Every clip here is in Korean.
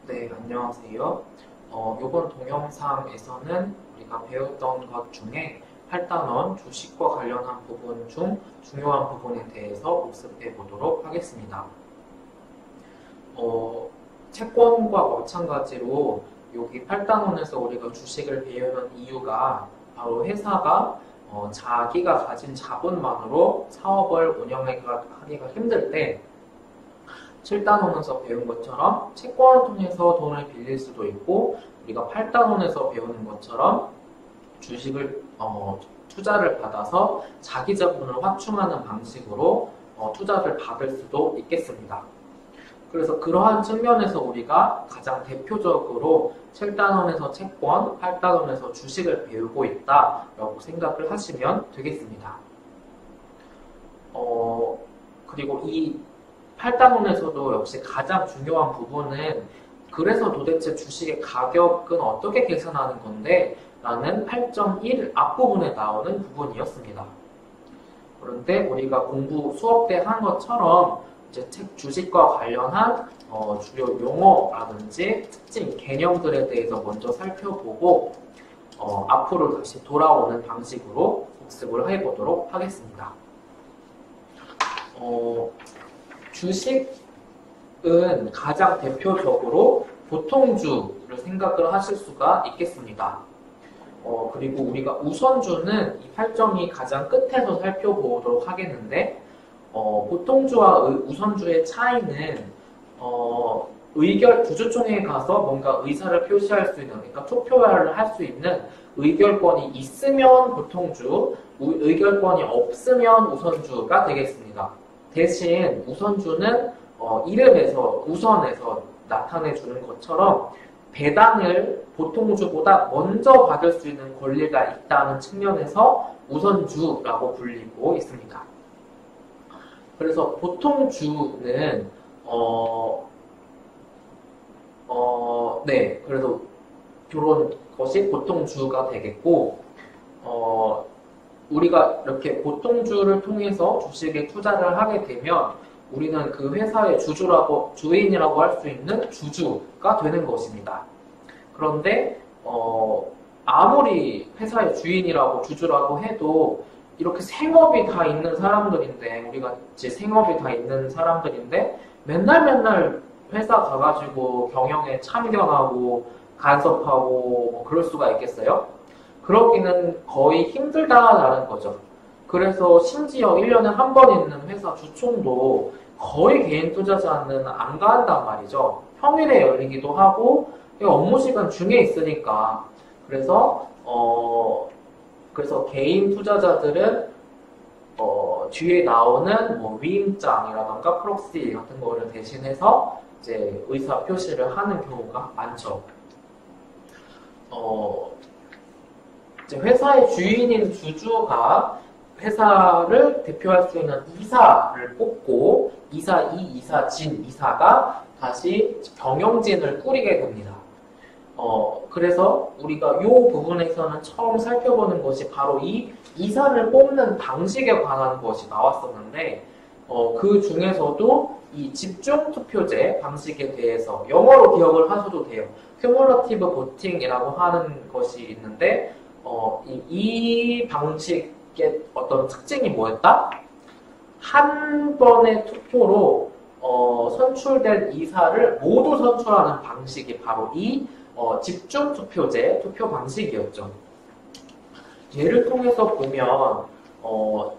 네, 안녕하세요. 이번 동영상에서는 우리가 배웠던 것 중에 8단원 주식과 관련한 부분 중 중요한 부분에 대해서 복습해 보도록 하겠습니다. 채권과 마찬가지로 여기 8단원에서 우리가 주식을 배우는 이유가 바로 회사가 자기가 가진 자본만으로 사업을 운영하기가 힘들 때 7단원에서 배운 것처럼 채권을 통해서 돈을 빌릴 수도 있고 우리가 8단원에서 배우는 것처럼 주식을 투자를 받아서 자기 자본을 확충하는 방식으로 투자를 받을 수도 있겠습니다. 그래서 그러한 측면에서 우리가 가장 대표적으로 7단원에서 채권, 8단원에서 주식을 배우고 있다라고 생각을 하시면 되겠습니다. 그리고 이 8단원에서도 역시 가장 중요한 부분은 그래서 도대체 주식의 가격은 어떻게 계산하는 건데? 라는 8.1 앞부분에 나오는 부분이었습니다. 그런데 우리가 공부 수업 때 한 것처럼 이제 주식과 관련한 주요 용어라든지 특징, 개념들에 대해서 먼저 살펴보고 앞으로 다시 돌아오는 방식으로 복습을 해보도록 하겠습니다. 주식은 가장 대표적으로 보통주를 생각을 하실 수가 있겠습니다. 그리고 우리가 우선주는 이 8.2 가장 끝에서 살펴보도록 하겠는데, 보통주와 우선주의 차이는, 주주총회에 가서 뭔가 의사를 표시할 수 있는, 그러니까 투표를 할 수 있는 의결권이 있으면 보통주, 의결권이 없으면 우선주가 되겠습니다. 대신 우선주는 이름에서 우선에서 나타내 주는 것처럼 배당을 보통주보다 먼저 받을 수 있는 권리가 있다는 측면에서 우선주라고 불리고 있습니다. 그래서 보통주는 그래서 이런 것이 보통주가 되겠고 우리가 이렇게 보통주를 통해서 주식에 투자를 하게 되면 우리는 그 회사의 주인이라고 할 수 있는 주주가 되는 것입니다. 그런데 아무리 회사의 주인이라고 주주라고 해도 이렇게 생업이 다 있는 사람들인데 우리가 이제 생업이 다 있는 사람들인데 맨날 회사 가가지고 경영에 참견하고 간섭하고 뭐 그럴 수가 있겠어요? 그러기는 거의 힘들다라는 거죠. 그래서 심지어 1년에 한 번 있는 회사 주총도 거의 개인 투자자는 안 간단 말이죠. 평일에 열리기도 하고 업무 시간 중에 있으니까. 그래서 개인 투자자들은 뒤에 나오는 뭐 위임장이라던가 프록시 같은 거를 대신해서 이제 의사 표시를 하는 경우가 많죠. 이제 회사의 주인인 주주가 회사를 대표할 수 있는 이사를 뽑고 이사 2, 이사 진, 이사가 다시 경영진을 꾸리게 됩니다. 그래서 우리가 이 부분에서는 처음 살펴보는 것이 바로 이 이사를 뽑는 방식에 관한 것이 나왔었는데 그 중에서도 이 집중투표제 방식에 대해서 영어로 기억을 하셔도 돼요. 큐뮬러티브 보팅이라고 하는 것이 있는데 이 방식의 어떤 특징이 뭐였다? 한 번의 투표로 선출된 이사를 모두 선출하는 방식이 바로 이 집중투표제 투표 방식이었죠. 예를 통해서 보면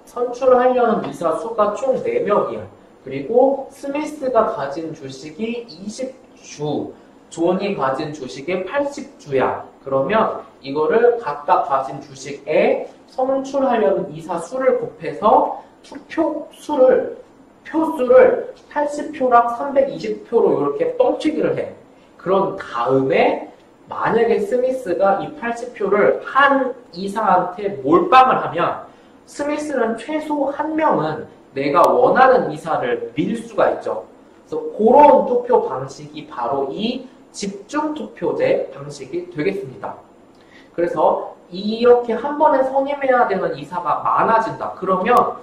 선출하려는 이사 수가 총 4명이야. 그리고 스미스가 가진 주식이 20주, 존이 가진 주식이 80주야. 그러면 이거를 각각 가진 주식에 선출하려는 이사 수를 곱해서 표수를 80표랑 320표로 이렇게 뻥튀기를 해. 그런 다음에 만약에 스미스가 이 80표를 한 이사한테 몰빵을 하면 스미스는 최소 한 명은 내가 원하는 이사를 밀 수가 있죠. 그래서 그런 투표 방식이 바로 이 집중투표제 방식이 되겠습니다. 그래서 이렇게 한 번에 선임해야 되는 이사가 많아진다. 그러면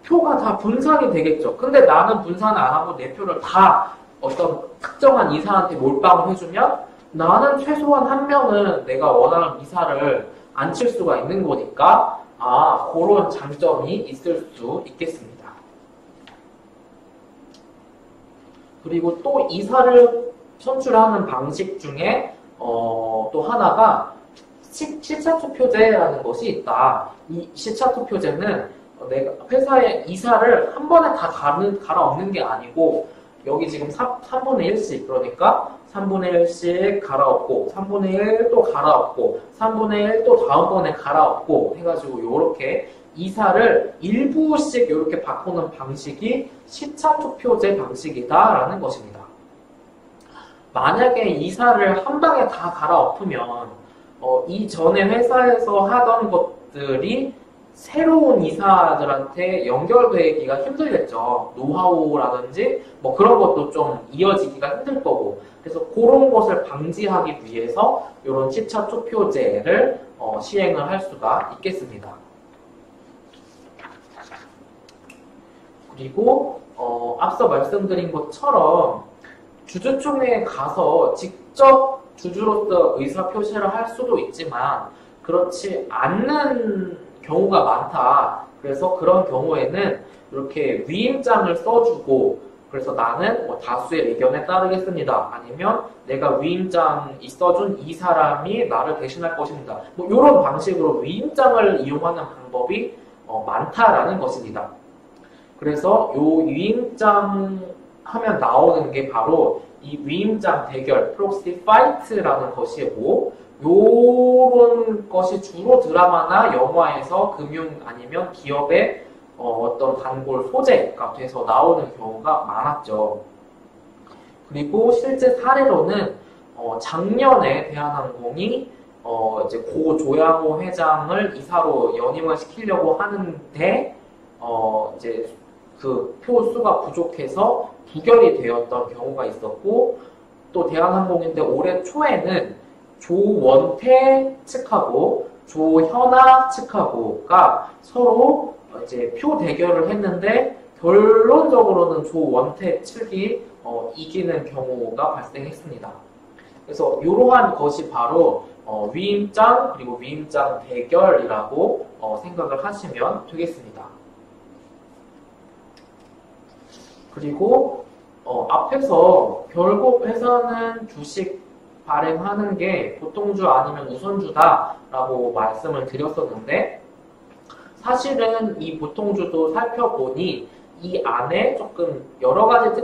표가 다 분산이 되겠죠. 근데 나는 분산을 안 하고 내 표를 다 어떤 특정한 이사한테 몰빵을 해주면 나는 최소한 한 명은 내가 원하는 이사를 앉힐 수가 있는 거니까 그런 장점이 있을 수 있겠습니다. 그리고 또 이사를 선출하는 방식 중에 또 하나가 시차투표제라는 것이 있다. 이 시차투표제는 내가 회사의 이사를 한 번에 다 갈아엎는 게 아니고 여기 지금 3분의 1씩 그러니까 3분의 1씩 갈아엎고 3분의 1 또 갈아엎고 3분의 1 또 다음번에 갈아엎고 해가지고 이렇게 이사를 일부씩 이렇게 바꾸는 방식이 시차투표제 방식이다라는 것입니다. 만약에 이사를 한 방에 다 갈아엎으면 이전에 회사에서 하던 것들이 새로운 이사들한테 연결되기가 힘들겠죠. 노하우라든지 뭐 그런 것도 좀 이어지기가 힘들 거고 그래서 그런 것을 방지하기 위해서 이런 시차투표제를 시행을 할 수가 있겠습니다. 그리고 앞서 말씀드린 것처럼 주주총회에 가서 직접 주주로서 의사표시를 할 수도 있지만 그렇지 않는 경우가 많다. 그래서 그런 경우에는 이렇게 위임장을 써주고 그래서 나는 다수의 의견에 따르겠습니다. 아니면 내가 위임장이 써준 이 사람이 나를 대신할 것입니다. 뭐 이런 방식으로 위임장을 이용하는 방법이 많다라는 것입니다. 그래서 이 위임장 하면 나오는 게 바로 이 위임장 대결, 프록시 파이트라는 것이고 요런 것이 주로 드라마나 영화에서 금융 아니면 기업의 어떤 단골 소재가 돼서 나오는 경우가 많았죠. 그리고 실제 사례로는 작년에 대한항공이 이제 고 조양호 회장을 이사로 연임을 시키려고 하는데 이제 그 표수가 부족해서 부결이 되었던 경우가 있었고 또 대한항공인데 올해 초에는 조원태 측하고 조현아 측하고가 서로 이제 표 대결을 했는데 결론적으로는 조원태 측이 이기는 경우가 발생했습니다. 그래서 이러한 것이 바로 위임장 그리고 위임장 대결이라고 생각을 하시면 되겠습니다. 그리고 앞에서 결국 회사는 주식 발행하는 게 보통주 아니면 우선주다라고 말씀을 드렸었는데 사실은 이 보통주도 살펴보니 이 안에 조금 여러 가지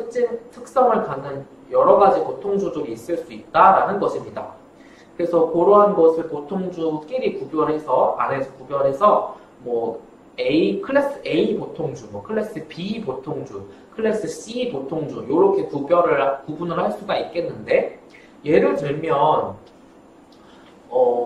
특성을 갖는 여러 가지 보통주들이 있을 수 있다라는 것입니다. 그래서 그러한 것을 보통주끼리 구별해서 안에서 구별해서 뭐 클래스 A 보통주, 뭐 클래스 B 보통주, 클래스 C 보통주 이렇게 구분을 할 수가 있겠는데 예를 들면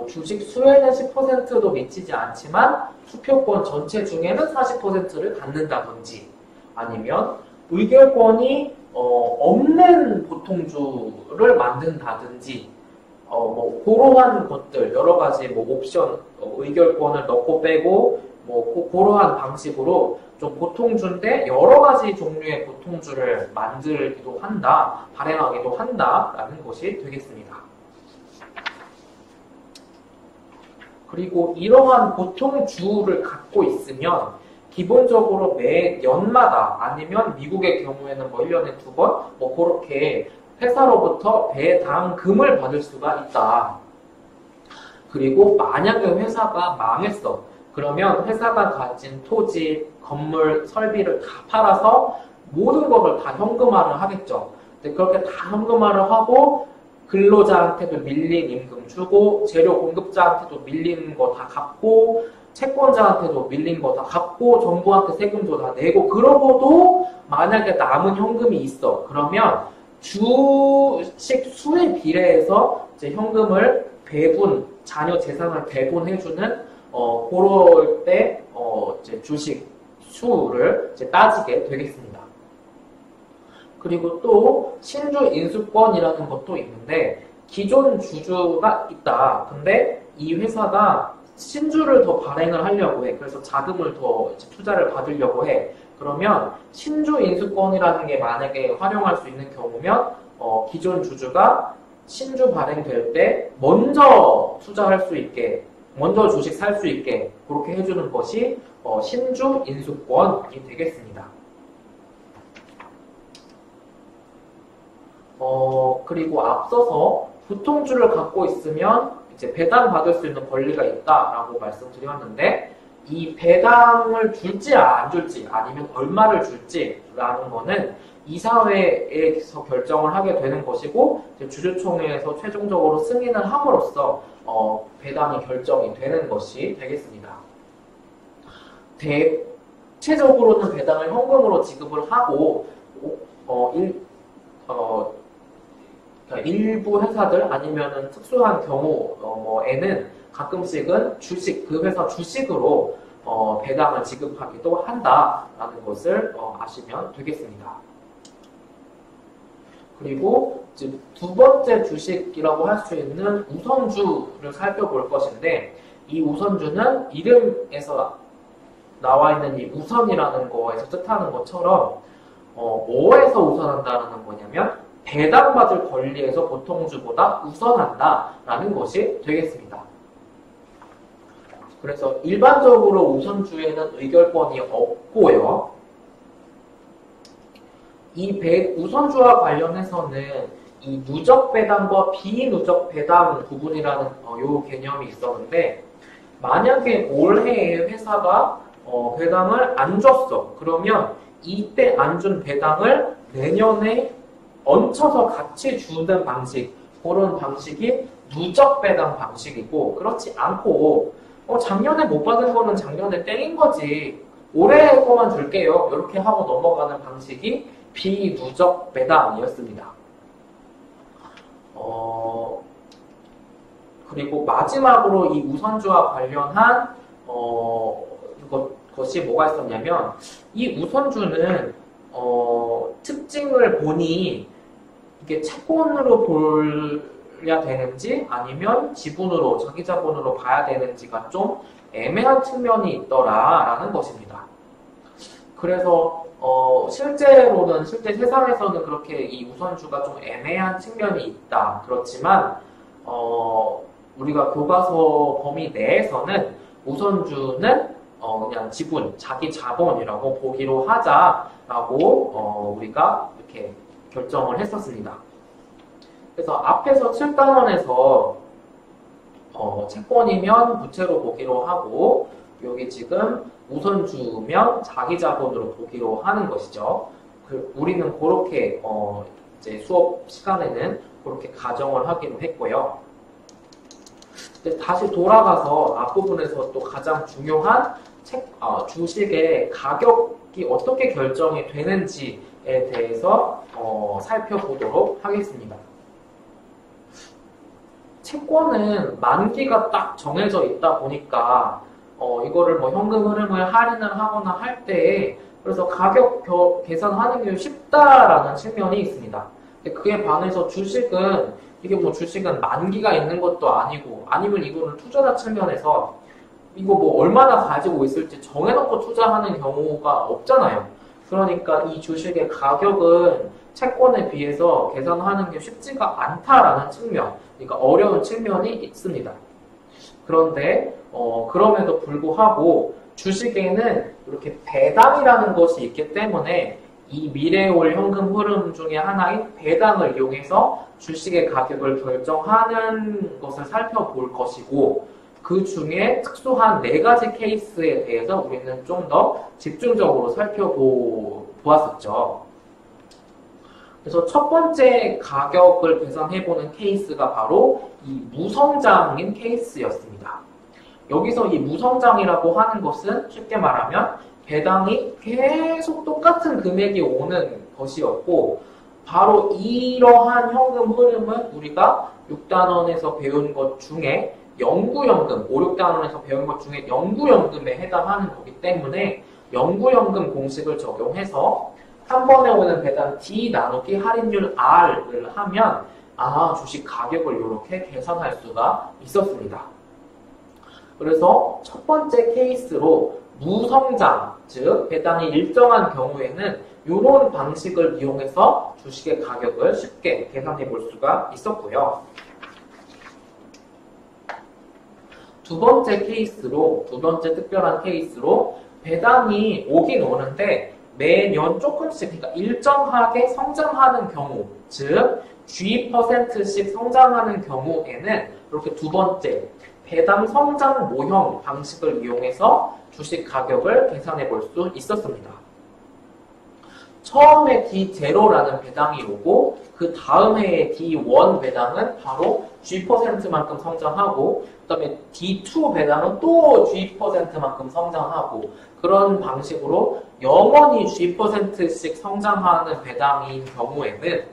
주식 수에는 10%도 미치지 않지만 투표권 전체 중에는 40%를 갖는다든지 아니면 의결권이 없는 보통주를 만든다든지 뭐 그러한 것들 여러 가지 뭐 옵션 의결권을 넣고 빼고 뭐 그러한 방식으로 좀 보통주인데 여러 가지 종류의 보통주를 만들기도 한다, 발행하기도 한다라는 것이 되겠습니다. 그리고 이러한 보통주를 갖고 있으면 기본적으로 매 연마다 아니면 미국의 경우에는 뭐 1년에 2번 뭐 그렇게 회사로부터 배당금을 받을 수가 있다. 그리고 만약에 회사가 망했어. 그러면 회사가 가진 토지, 건물, 설비를 다 팔아서 모든 것을 다 현금화를 하겠죠. 근데 그렇게 다 현금화를 하고 근로자한테도 밀린 임금 주고 재료 공급자한테도 밀린 거 다 갚고 채권자한테도 밀린 거 다 갚고 정부한테 세금도 다 내고 그러고도 만약에 남은 현금이 있어. 그러면 주식 수에 비례해서 이제 현금을 배분, 자녀 재산을 배분해주는 그럴 때 이제 주식 수를 이제 따지게 되겠습니다. 그리고 또 신주 인수권이라는 것도 있는데 기존 주주가 있다. 근데 이 회사가 신주를 더 발행을 하려고 해. 그래서 자금을 더 투자를 받으려고 해. 그러면 신주 인수권이라는 게 만약에 활용할 수 있는 경우면 기존 주주가 신주 발행될 때 먼저 투자할 수 있게, 먼저 주식 살 수 있게 그렇게 해주는 것이 신주 인수권이 되겠습니다. 그리고 앞서서 보통주를 갖고 있으면 이제 배당받을 수 있는 권리가 있다라고 말씀드렸는데, 이 배당을 줄지 안 줄지 아니면 얼마를 줄지라는 거는 이사회에서 결정을 하게 되는 것이고, 주주총회에서 최종적으로 승인을 함으로써 배당이 결정이 되는 것이 되겠습니다. 대체적으로는 배당을 현금으로 지급을 하고 그러니까 일부 회사들 아니면은 특수한 경우에는 가끔씩은 주식, 그 회사 주식으로 배당을 지급하기도 한다라는 것을 아시면 되겠습니다. 그리고 이제 두 번째 주식이라고 할 수 있는 우선주를 살펴볼 것인데, 이 우선주는 이름에서 나와 있는 이 우선이라는 거에서 뜻하는 것처럼 뭐에서 우선한다는 거냐면 배당받을 권리에서 보통주보다 우선한다라는 것이 되겠습니다. 그래서 일반적으로 우선주에는 의결권이 없고요. 이 우선주와 관련해서는 이 누적 배당과 비누적 배당 부분이라는 요 개념이 있었는데, 만약에 올해에 회사가 배당을 안 줬어. 그러면 이때 안 준 배당을 내년에 얹혀서 같이 주는 방식, 그런 방식이 누적 배당 방식이고, 그렇지 않고 작년에 못 받은 거는 작년에 땡인 거지, 올해 거만 줄게요, 이렇게 하고 넘어가는 방식이 비누적 배당이었습니다. 그리고 마지막으로 이 우선주와 관련한 것이 뭐가 있었냐면, 이 우선주는 특징을 보니 이게 채권으로 보야 되는지 아니면 지분으로, 자기 자본으로 봐야 되는지가 좀 애매한 측면이 있더라라는 것입니다. 그래서 실제 세상에서는 그렇게 이 우선주가 좀 애매한 측면이 있다. 그렇지만 우리가 교과서 범위 내에서는 우선주는 그냥 지분, 자기 자본이라고 보기로 하자라고 우리가 이렇게 결정을 했었습니다. 그래서 앞에서 7단원에서 채권이면 부채로 보기로 하고, 여기 지금 우선주면 자기 자본으로 보기로 하는 것이죠. 우리는 그렇게 이제 수업 시간에는 그렇게 가정을 하기로 했고요. 다시 돌아가서 앞부분에서 또 가장 중요한 주식의 가격이 어떻게 결정이 되는지에 대해서 살펴보도록 하겠습니다. 채권은 만기가 딱 정해져 있다 보니까 이거를 뭐 현금 흐름을 할인을 하거나 할 때, 그래서 가격 계산하는 게 쉽다라는 측면이 있습니다. 근데 그에 반해서 주식은, 이게 뭐 주식은 만기가 있는 것도 아니고, 아니면 이거는 투자자 측면에서 이거 뭐 얼마나 가지고 있을지 정해놓고 투자하는 경우가 없잖아요. 그러니까 이 주식의 가격은 채권에 비해서 계산하는 게 쉽지가 않다라는 측면, 그러니까 어려운 측면이 있습니다. 그런데 그럼에도 불구하고 주식에는 이렇게 배당이라는 것이 있기 때문에 이 미래에 올 현금 흐름 중에 하나인 배당을 이용해서 주식의 가격을 결정하는 것을 살펴볼 것이고, 그 중에 특수한 4가지 케이스에 대해서 우리는 좀 더 집중적으로 살펴보았었죠. 그래서 첫 번째 가격을 계산해보는 케이스가 바로 이 무성장인 케이스였습니다. 여기서 이 무성장이라고 하는 것은 쉽게 말하면 배당이 계속 똑같은 금액이 오는 것이었고, 바로 이러한 현금 흐름은 우리가 6단원에서 배운 것 중에 영구연금, 5, 6단원에서 배운 것 중에 영구연금에 해당하는 거기 때문에 영구연금 공식을 적용해서 한 번에 오는 배당 D 나누기 할인율 R을 하면 주식 가격을 이렇게 계산할 수가 있었습니다. 그래서 첫 번째 케이스로 무성장, 즉 배당이 일정한 경우에는 이런 방식을 이용해서 주식의 가격을 쉽게 계산해 볼 수가 있었고요. 두 번째 특별한 케이스로 배당이 오긴 오는데 매년 조금씩, 그러니까 일정하게 성장하는 경우, 즉 G%씩 성장하는 경우에는 이렇게 두 번째 배당 성장 모형 방식을 이용해서 주식 가격을 계산해 볼 수 있었습니다. 처음에 D0라는 배당이 오고 그 다음 해에 D1 배당은 바로 G%만큼 성장하고 그 다음에 D2 배당은 또 G%만큼 성장하고 그런 방식으로 영원히 G%씩 성장하는 배당인 경우에는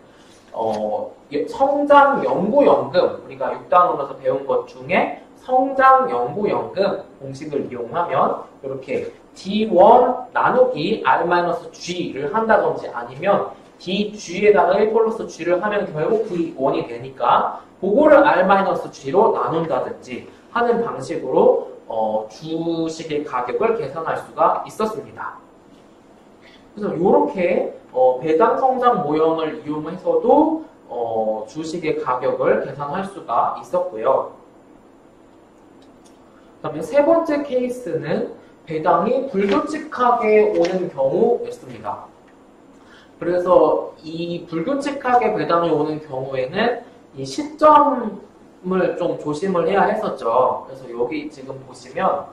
성장연구연금, 우리가 6단원에서 배운 것 중에 성장연구연금 공식을 이용하면 이렇게 D1 나누기 R-G를 한다든지 아니면 DG에다가 1 플러스 G를 하면 결국 D1이 되니까 그거를 R-G로 나눈다든지 하는 방식으로 주식의 가격을 계산할 수가 있었습니다. 그래서 이렇게 배당 성장 모형을 이용해서도 주식의 가격을 계산할 수가 있었고요. 그 다음에 세 번째 케이스는 배당이 불규칙하게 오는 경우였습니다. 그래서 이 불규칙하게 배당이 오는 경우에는 이 시점을 좀 조심을 해야 했었죠. 그래서 여기 지금 보시면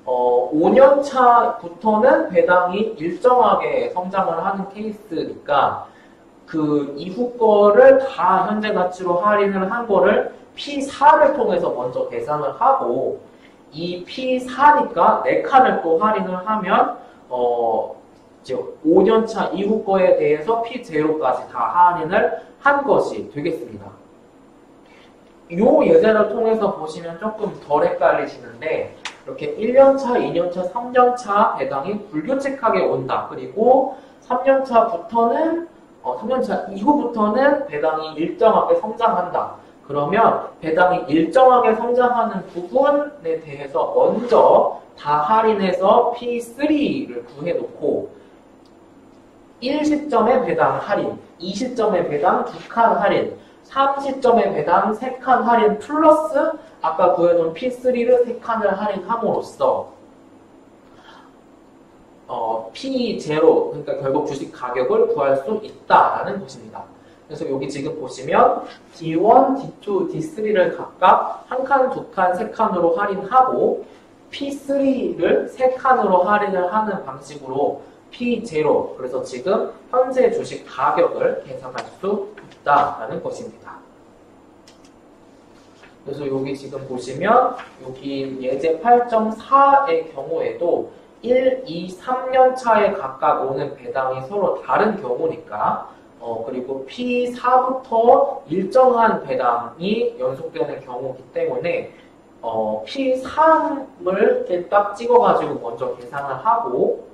5년 차부터는 배당이 일정하게 성장을 하는 케이스니까 그 이후 거를 다 현재 가치로 할인을 한 거를 P4를 통해서 먼저 계산을 하고 이 P4니까 4칸을 또 할인을 하면 이제 5년 차 이후 거에 대해서 P0까지 다 할인을 한 것이 되겠습니다. 이 예제를 통해서 보시면 조금 덜 헷갈리시는데 이렇게 1년차, 2년차, 3년차 배당이 불규칙하게 온다. 그리고 3년차 이후부터는 배당이 일정하게 성장한다. 그러면 배당이 일정하게 성장하는 부분에 대해서 먼저 다 할인해서 P3를 구해놓고 1시점에 배당 할인, 2시점에 배당 2칸 할인, 3시점에 배당 3칸 할인 플러스 아까 구해놓은 P3를 3칸을 할인함으로써 P0, 그러니까 결국 주식 가격을 구할 수 있다라는 것입니다. 그래서 여기 지금 보시면 D1, D2, D3를 각각 1칸, 2칸, 3칸으로 할인하고 P3를 3칸으로 할인을 하는 방식으로 P0, 그래서 지금 현재 주식 가격을 계산할 수 있다라는 것입니다. 그래서 여기 지금 보시면 여기 예제 8.4의 경우에도 1, 2, 3년 차에 각각 오는 배당이 서로 다른 경우니까 그리고 P4부터 일정한 배당이 연속되는 경우이기 때문에 P3을 이렇게 딱 찍어가지고 먼저 계산을 하고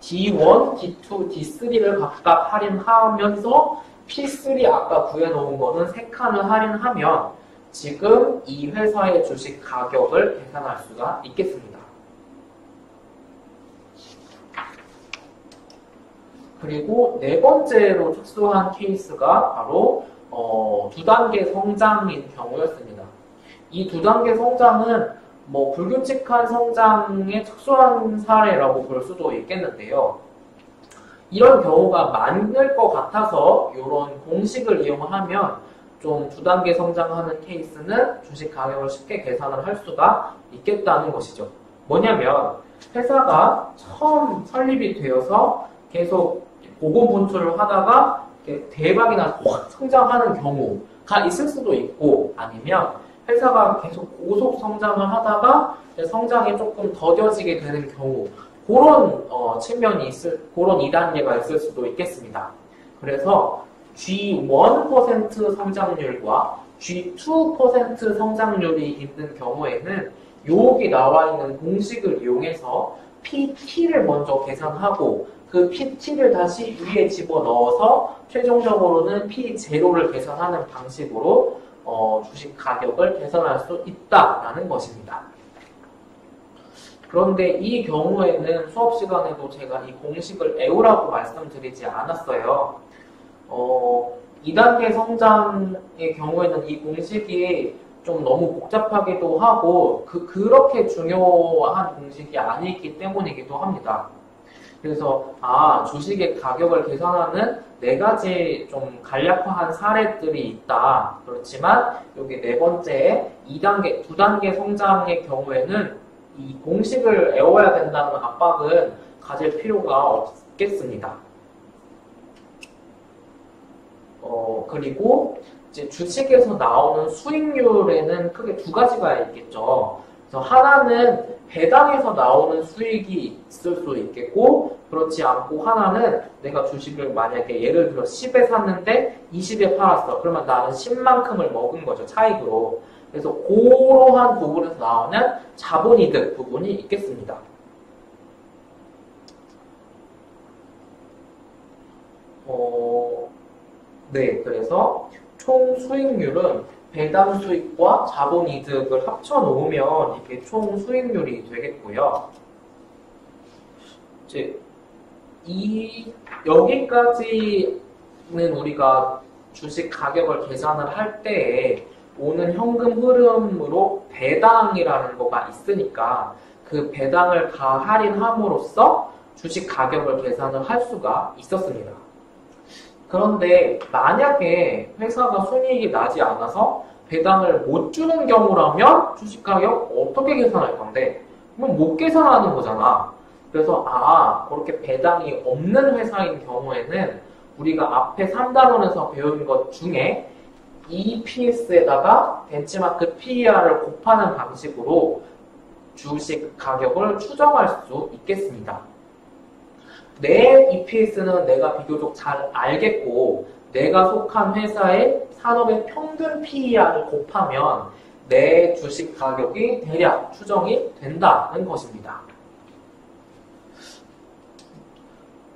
D1, D2, D3를 각각 할인하면서 P3 아까 구해놓은 거는 3칸을 할인하면 지금 이 회사의 주식 가격을 계산할 수가 있겠습니다. 그리고 네 번째로 특수한 케이스가 바로 두 단계 성장인 경우였습니다. 이 두 단계 성장은 불규칙한 성장의 특수한 사례라고 볼 수도 있겠는데요. 이런 경우가 많을 것 같아서 이런 공식을 이용하면 좀 두 단계 성장하는 케이스는 주식 가격을 쉽게 계산을 할 수가 있겠다는 것이죠. 뭐냐면 회사가 처음 설립이 되어서 계속 고공 분출을 하다가 대박이나 확 성장하는 경우가 있을 수도 있고 아니면 회사가 계속 고속 성장을 하다가 성장이 조금 더뎌지게 되는 경우 그런 측면이 그런 2단계가 있을 수도 있겠습니다. 그래서 G1% 성장률과 G2% 성장률이 있는 경우에는 여기 나와 있는 공식을 이용해서 PT를 먼저 계산하고 그 PT를 다시 위에 집어넣어서 최종적으로는 P0를 계산하는 방식으로 주식 가격을 계산할 수 있다라는 것입니다. 그런데 이 경우에는 수업 시간에도 제가 이 공식을 외우라고 말씀드리지 않았어요. 2단계 성장의 경우에는 이 공식이 좀 너무 복잡하기도 하고 그렇게 중요한 공식이 아니기 때문이기도 합니다. 그래서 주식의 가격을 계산하는 4가지 좀 간략화한 사례들이 있다. 그렇지만 여기 네 번째 2단계 성장의 경우에는 이 공식을 외워야 된다는 압박은 가질 필요가 없겠습니다. 그리고 이제 주식에서 나오는 수익률에는 크게 2가지가 있겠죠. 그래서 하나는 배당에서 나오는 수익이 있을 수 있겠고, 그렇지 않고 하나는 내가 주식을 만약에 예를 들어 10에 샀는데 20에 팔았어. 그러면 나는 10만큼을 먹은 거죠. 차익으로. 그래서 그러한 부분에서 나오는 자본이득 부분이 있겠습니다. 네, 그래서 총 수익률은 배당 수익과 자본 이득을 합쳐 놓으면 이게 총 수익률이 되겠고요. 이제 여기까지는 우리가 주식 가격을 계산을 할 때에 오는 현금 흐름으로 배당이라는 거가 있으니까 그 배당을 다 할인함으로써 주식 가격을 계산을 할 수가 있었습니다. 그런데 만약에 회사가 순이익이 나지 않아서 배당을 못 주는 경우라면 주식 가격 어떻게 계산할 건데? 그럼 못 계산하는 거잖아. 그래서 그렇게 배당이 없는 회사인 경우에는 우리가 앞에 3단원에서 배운 것 중에 EPS에다가 벤치마크 PER을 곱하는 방식으로 주식 가격을 추정할 수 있겠습니다. 내 EPS는 내가 비교적 잘 알겠고 내가 속한 회사의 산업의 평균 PER을 곱하면 내 주식 가격이 대략 추정이 된다는 것입니다.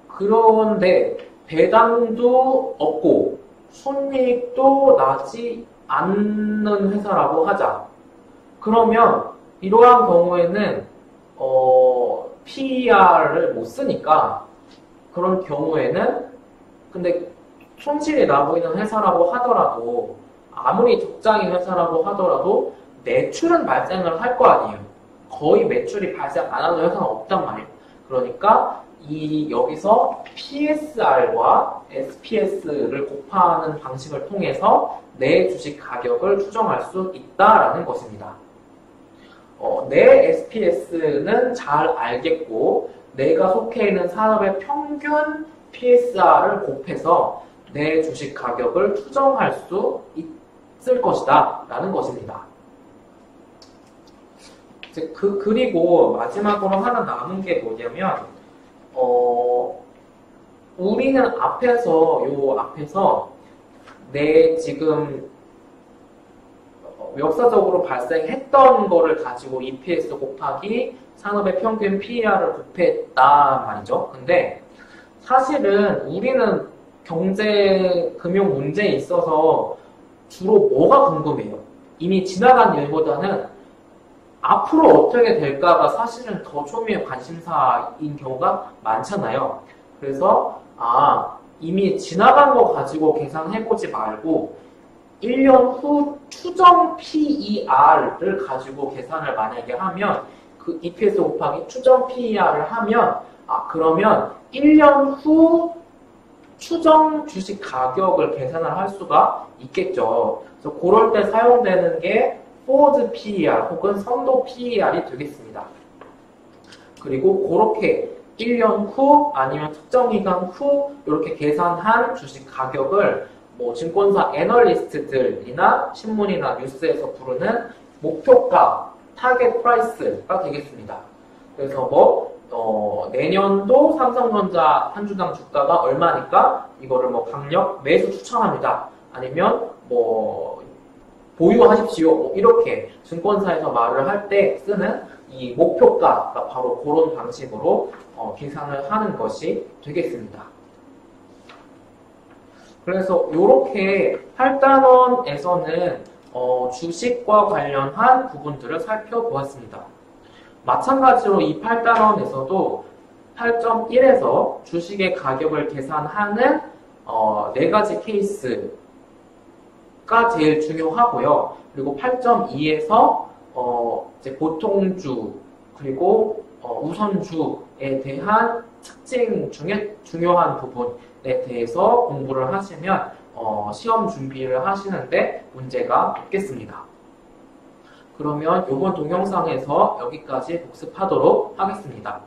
그런데 배당도 없고 순이익도 나지 않는 회사라고 하자. 그러면 이러한 경우에는 PER을 못 쓰니까 그런 경우에는 근데 손실이 나 보이는 회사라고 하더라도 아무리 적장인 회사라고 하더라도 매출은 발생을 할 거 아니에요. 거의 매출이 발생 안 하는 회사는 없단 말이에요. 그러니까 여기서 PSR과 SPS를 곱하는 방식을 통해서 내 주식 가격을 추정할 수 있다라는 것입니다. 내 SPS는 잘 알겠고 내가 속해 있는 산업의 평균 PSR을 곱해서 내 주식 가격을 추정할 수 있을 것이다 라는 것입니다. 그리고 마지막으로 하나 남은 게 뭐냐면 우리는 앞에서 내 지금 역사적으로 발생했던 거를 가지고 EPS 곱하기 산업의 평균 PER을 곱했단 말이죠. 근데 사실은 우리는 경제, 금융 문제에 있어서 주로 뭐가 궁금해요? 이미 지나간 일보다는 앞으로 어떻게 될까가 사실은 더 초미의 관심사인 경우가 많잖아요. 그래서 이미 지나간 거 가지고 계산해보지 말고 1년 후 추정 PER를 가지고 계산을 만약에 하면 그 EPS 곱하기 추정 PER을 하면 그러면 1년 후 추정 주식 가격을 계산을 할 수가 있겠죠. 그래서 그럴 때 사용되는 게 forward PER 혹은 선도 PER이 되겠습니다. 그리고 그렇게 1년 후 아니면 특정 기간 후 이렇게 계산한 주식 가격을 증권사 애널리스트들이나 신문이나 뉴스에서 부르는 목표가 타겟 프라이스가 되겠습니다. 그래서 내년도 삼성전자 한 주당 주가가 얼마니까 이거를 강력 매수 추천합니다. 아니면 보유하십시오. 이렇게 증권사에서 말을 할 때 쓰는 이 목표가가 바로 그런 방식으로 계산을 하는 것이 되겠습니다. 그래서 이렇게 8단원에서는 주식과 관련한 부분들을 살펴보았습니다. 마찬가지로 이 8단원에서도 8.1에서 주식의 가격을 계산하는 네 가지 케이스가 제일 중요하고요. 그리고 8.2에서 이제 보통주 그리고 우선주에 대한 특징 중에 중요한 부분에 대해서 공부를 하시면 시험 준비를 하시는데 문제가 없겠습니다. 그러면 이번 동영상에서 여기까지 복습하도록 하겠습니다.